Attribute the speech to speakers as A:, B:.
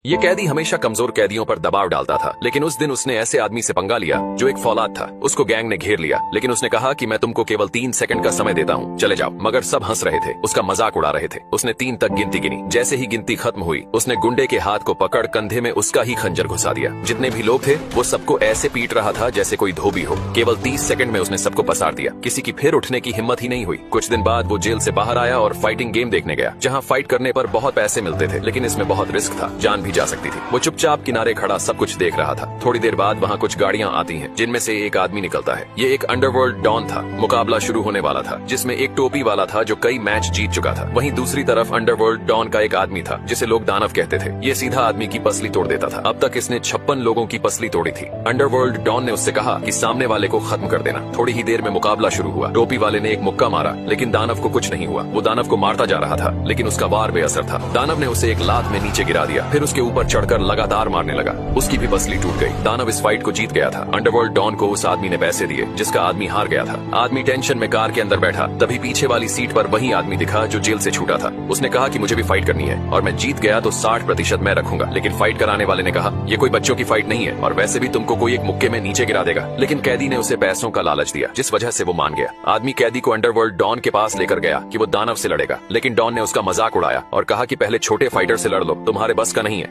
A: ये कैदी हमेशा कमजोर कैदियों पर दबाव डालता था, लेकिन उस दिन उसने ऐसे आदमी से पंगा लिया जो एक फौलाद था। उसको गैंग ने घेर लिया, लेकिन उसने कहा कि मैं तुमको केवल 3 सेकंड का समय देता हूँ, चले जाओ। मगर सब हंस रहे थे, उसका मजाक उड़ा रहे थे। उसने 3 तक गिनती गिनी। जैसे ही गिनती खत्म हुई, उसने गुंडे के हाथ को पकड़ कंधे में उसका ही खंजर घुसा दिया। जितने भी लोग थे वो सबको ऐसे पीट रहा था जैसे कोई धोबी हो। केवल 30 सेकंड में उसने सबको पसार दिया। किसी की फिर उठने की हिम्मत ही नहीं हुई। कुछ दिन बाद वो जेल से बाहर आया और फाइटिंग गेम देखने गया, जहाँ फाइट करने पर बहुत पैसे मिलते थे, लेकिन इसमें बहुत रिस्क था, जान भी जा सकती थी। वो चुपचाप किनारे खड़ा सब कुछ देख रहा था। थोड़ी देर बाद वहाँ कुछ गाड़ियाँ आती हैं, जिनमें से एक आदमी निकलता है। ये एक अंडरवर्ल्ड डॉन था। मुकाबला शुरू होने वाला था, जिसमें एक टोपी वाला था जो कई मैच जीत चुका था। वहीं दूसरी तरफ अंडरवर्ल्ड डॉन का एक आदमी था जिसे लोग दानव कहते थे। ये सीधा आदमी की पसली तोड़ देता था। अब तक इसने 56 लोगों की पसली तोड़ी थी। अंडरवर्ल्ड डॉन ने उससे कहा कि सामने वाले को खत्म कर देना। थोड़ी ही देर में मुकाबला शुरू हुआ। टोपी वाले ने एक मुक्का मारा, लेकिन दानव को कुछ नहीं हुआ। वो दानव को मारता जा रहा था, लेकिन उसका वार बेअसर था। दानव ने उसे एक लात में नीचे गिरा दिया, फिर उसके ऊपर चढ़कर लगातार मारने लगा। उसकी भी पसली टूट गई। दानव इस फाइट को जीत गया था। अंडरवर्ल्ड डॉन को उस आदमी ने पैसे दिए जिसका आदमी हार गया था। आदमी टेंशन में कार के अंदर बैठा, तभी पीछे वाली सीट पर वही आदमी दिखा जो जेल से छूटा था। उसने कहा कि मुझे भी फाइट करनी है और मैं जीत गया तो 60% मैं रखूंगा। लेकिन फाइट कराने वाले ने कहा, ये कोई बच्चों की फाइट नहीं है और वैसे भी तुमको कोई एक मुक्के में नीचे गिरा देगा। लेकिन कैदी ने उसे पैसों का लालच दिया, जिस वजह से वो मान गया। आदमी कैदी को अंडरवर्ल्ड डॉन के पास लेकर गया कि वो दानव से लड़ेगा, लेकिन डॉन ने उसका मजाक उड़ाया और कहा कि पहले छोटे फाइटर से लड़ लो, तुम्हारे बस का नहीं है।